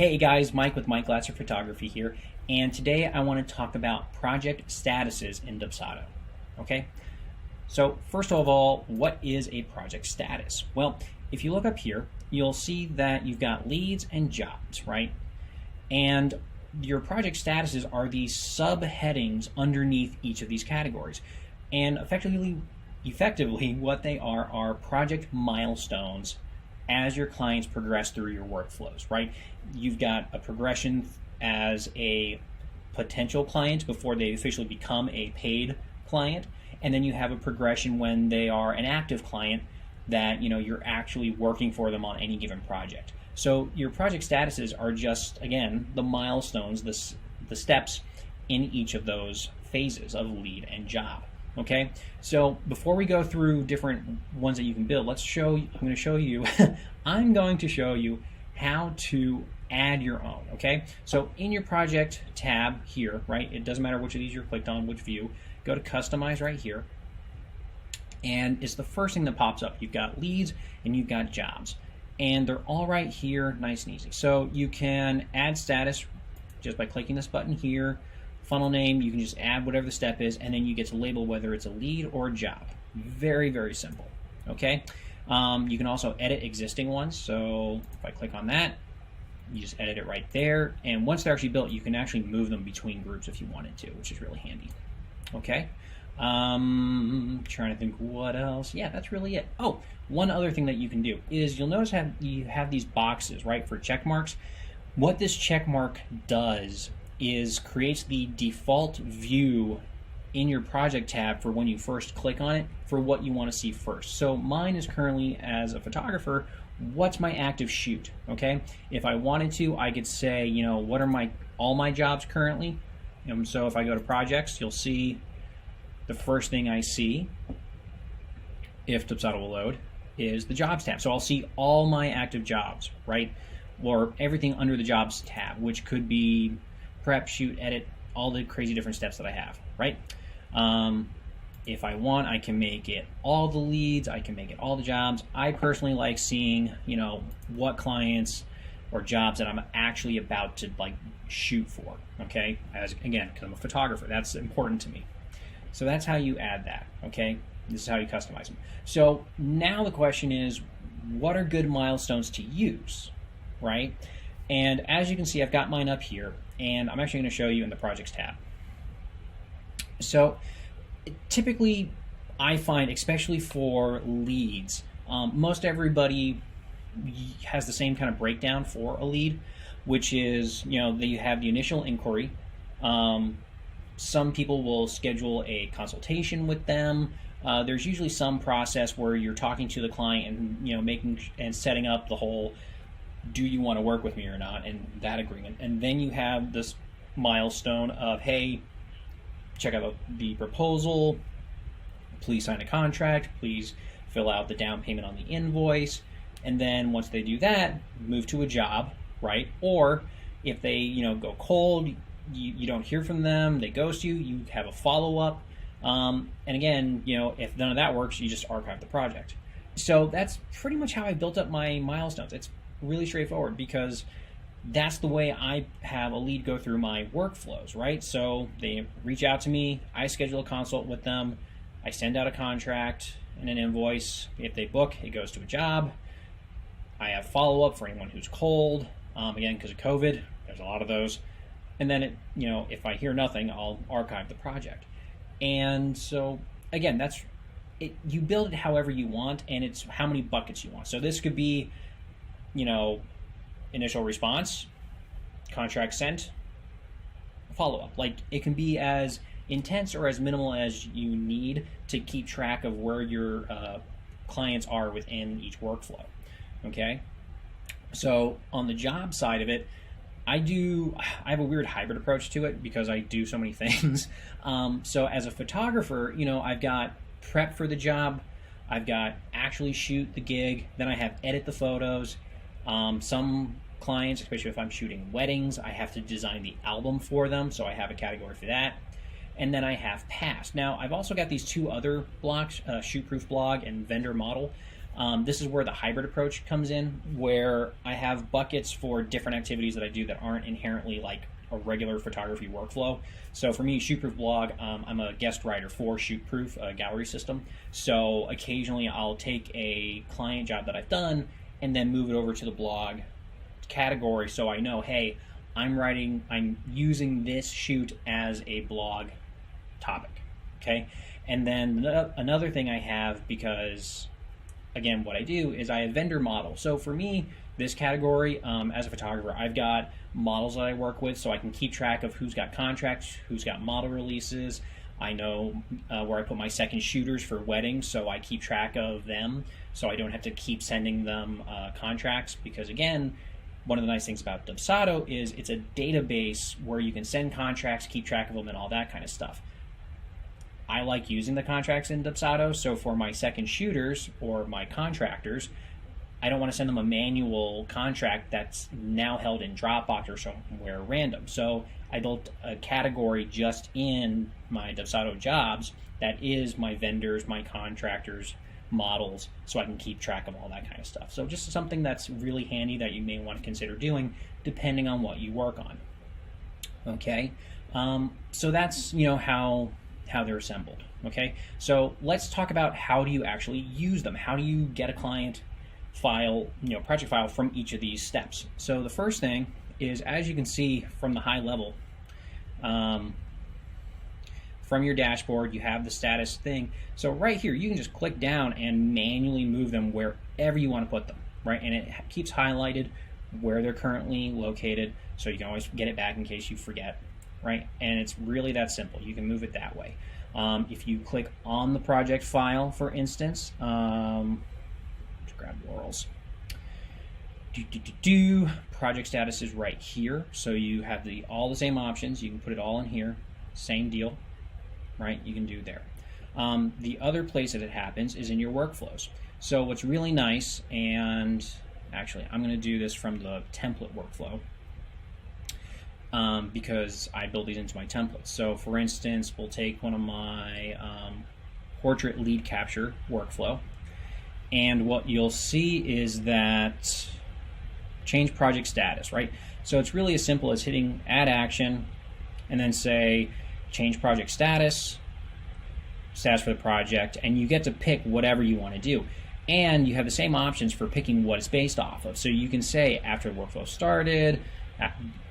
Hey guys, Mike with Mike Glatzer Photography here, and today I want to talk about project statuses in Dubsado. Okay, so first of all, what is a project status? Well, if you look up here, you'll see that you've got leads and jobs, right? And your project statuses are these subheadings underneath each of these categories, and effectively what they are project milestones as your clients progress through your workflows, right? You've got a progression as a potential client before they officially become a paid client, and then you have a progression when they are an active client that you're actually working for them on any given project. So your project statuses are just, again, the milestones, the steps in each of those phases of lead and job. Okay, so before we go through different ones that you can build, I'm going to show you how to add your own. Okay, so in your project tab here, right, it doesn't matter which of these you're clicked on, which view, go to customize right here, and it's the first thing that pops up. You've got leads and you've got jobs, and they're all right here, nice and easy. So you can add status just by clicking this button here. Funnel name, you can just add whatever the step is, and then you get to label whether it's a lead or a job. Very, very simple. Okay. You can also edit existing ones. So if I click on that, you just edit it right there. And once they're actually built, you can actually move them between groups if you wanted to, which is really handy. Okay. Trying to think what else. Yeah, that's really it. Oh, one other thing that you can do is you'll notice you have these boxes, right, for check marks. What this check mark does is creates the default view in your project tab for when you first click on it for what you want to see first. So mine is currently, as a photographer, what's my active shoot? Okay, if I wanted to, I could say, what are all my jobs currently. So if I go to projects, you'll see the first thing I see, if Dubsado will load, is the jobs tab. So I'll see all my active jobs, right? Or everything under the jobs tab, which could be prep, shoot, edit, all the crazy different steps that I have, right? If I want, I can make it all the leads, I can make it all the jobs. I personally like seeing, what clients or jobs that I'm actually about to shoot for, okay? Again, because I'm a photographer, that's important to me. So that's how you add that, okay? This is how you customize them. So now the question is, what are good milestones to use, right? And as you can see, I've got mine up here, and I'm actually going to show you in the projects tab. So typically I find, especially for leads, most everybody has the same kind of breakdown for a lead, which is, that you have the initial inquiry. Some people will schedule a consultation with them. There's usually some process where you're talking to the client and, making and setting up the whole, do you want to work with me or not, and that agreement. And then you have this milestone of, hey, check out the proposal, please sign a contract, please fill out the down payment on the invoice. And then once they do that, move to a job, right? Or if they go cold, you don't hear from them, they ghost you, you have a follow-up. And again, if none of that works, you just archive the project. So that's pretty much how I built up my milestones. It's really straightforward because that's the way I have a lead go through my workflows, right? So they reach out to me, I schedule a consult with them, I send out a contract and an invoice. If they book, it goes to a job. I have follow-up for anyone who's cold. Again, because of COVID, there's a lot of those. And then if I hear nothing, I'll archive the project. And so again, that's it. You build it however you want, and it's how many buckets you want. So this could be, initial response, contract sent, follow-up. It can be as intense or as minimal as you need to keep track of where your clients are within each workflow. Okay, so on the job side of it, I have a weird hybrid approach to it because I do so many things. So as a photographer, I've got prep for the job, I've got actually shoot the gig, then I have edit the photos. Some clients, especially if I'm shooting weddings, I have to design the album for them, so I have a category for that. And then I have past. Now, I've also got these two other blocks, Shootproof Blog and Vendor Model. This is where the hybrid approach comes in, where I have buckets for different activities that I do that aren't inherently like a regular photography workflow. So for me, Shootproof blog, I'm a guest writer for Shootproof, a gallery system. So occasionally I'll take a client job that I've done and then move it over to the blog category, so I know, hey, I'm using this shoot as a blog topic, okay? And then another thing I have, because again, what I do is I have vendor models. So for me, this category, as a photographer, I've got models that I work with, so I can keep track of who's got contracts, who's got model releases. I know where I put my second shooters for weddings, so I keep track of them, so I don't have to keep sending them contracts, because again, one of the nice things about Dubsado is it's a database where you can send contracts, keep track of them, and all that kind of stuff. I like using the contracts in Dubsado, so for my second shooters or my contractors, I don't want to send them a manual contract that's now held in Dropbox or somewhere random. So I built a category just in my Dubsado jobs that is my vendors, my contractors, models, so I can keep track of all that kind of stuff. So just something that's really handy that you may want to consider doing depending on what you work on. Okay, so that's how they're assembled. Okay, so let's talk about how do you actually use them. How do you get a client file, project file from each of these steps? So the first thing is, as you can see from the high level, from your dashboard, you have the status thing. So right here, you can just click down and manually move them wherever you want to put them, right? And it keeps highlighted where they're currently located, so you can always get it back in case you forget, right? And it's really that simple. You can move it that way. If you click on the project file, for instance, let's grab Laurel's. Project status is right here, so you have all the same options. You can put it all in here, same deal, right? You can do there. The other place that it happens is in your workflows. So what's really nice, and actually I'm going to do this from the template workflow, because I build these into my templates. So for instance, we'll take one of my portrait lead capture workflow, and what you'll see is that change project status, right? So it's really as simple as hitting add action and then say change project status for the project, and you get to pick whatever you want to do. And you have the same options for picking what it's based off of. So you can say after the workflow started,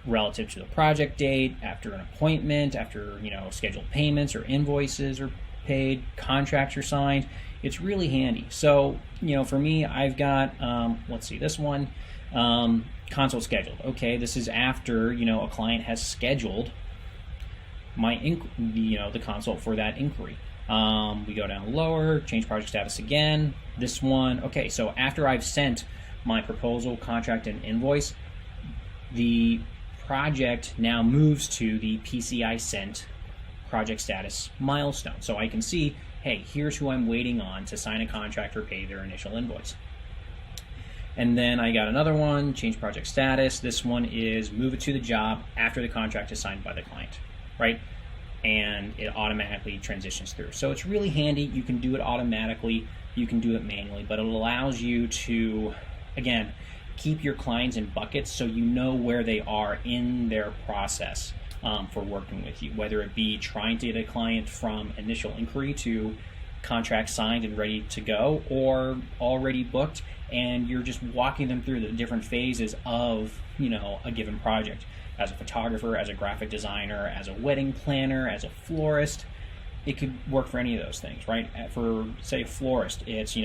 relative to the project date, after an appointment, after scheduled payments or invoices are paid, contracts are signed. It's really handy. So for me, I've got let's see, this one, consult scheduled. Okay, this is after a client has scheduled my the consult for that inquiry. We go down lower, change project status again. This one, okay, so after I've sent my proposal, contract, and invoice, the project now moves to the PCI sent project status milestone. So I can see, hey, here's who I'm waiting on to sign a contract or pay their initial invoice. And then I got another one, change project status. This one is move it to the job after the contract is signed by the client, right? And it automatically transitions through. So it's really handy. You can do it automatically, you can do it manually, but it allows you to, again, keep your clients in buckets so you know where they are in their process for working with you, whether it be trying to get a client from initial inquiry to contract signed and ready to go, or already booked and you're just walking them through the different phases of a given project. As a photographer, as a graphic designer, as a wedding planner, as a florist, it could work for any of those things, right? For, say, a florist, it's,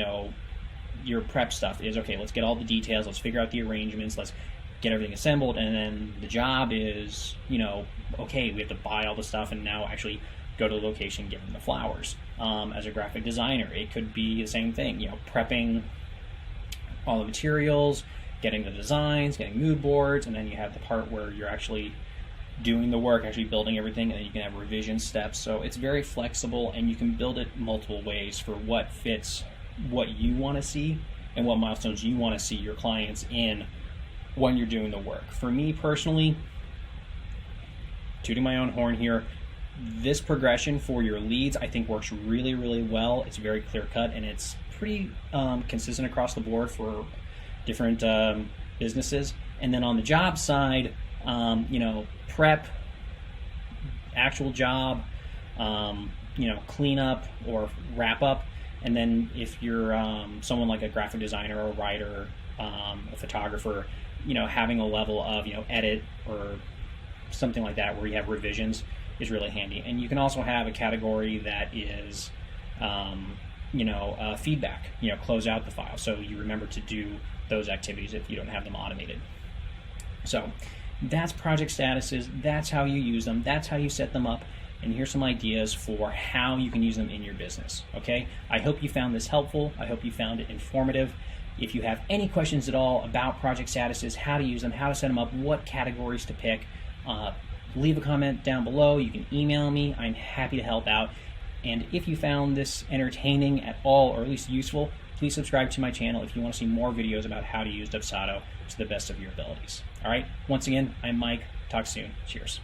your prep stuff is, okay, let's get all the details, let's figure out the arrangements, let's get everything assembled, and then the job is, okay, we have to buy all the stuff and now actually go to the location, give them the flowers. As a graphic designer, it could be the same thing, prepping all the materials, getting the designs, getting mood boards, and then you have the part where you're actually doing the work, actually building everything, and then you can have revision steps. So it's very flexible, and you can build it multiple ways for what fits what you want to see and what milestones you want to see your clients in when you're doing the work. For me personally, tooting my own horn here, this progression for your leads I think works really, really well. It's very clear cut and it's pretty consistent across the board for different businesses. And then on the job side, you know, prep, actual job, you know, clean up or wrap up. And then if you're someone like a graphic designer or a writer, a photographer, you know, having a level of, you know, edit or something like that where you have revisions is really handy. And you can also have a category that is, you know, feedback, you know, close out the file. So you remember to do those activities if you don't have them automated. So that's project statuses. That's how you use them. That's how you set them up. And here's some ideas for how you can use them in your business. Okay, I hope you found this helpful. I hope you found it informative. If you have any questions at all about project statuses, how to use them, how to set them up, what categories to pick, leave a comment down below. You can email me. I'm happy to help out. And if you found this entertaining at all, or at least useful, please subscribe to my channel if you want to see more videos about how to use Dubsado to the best of your abilities. All right, once again, I'm Mike. Talk soon. Cheers.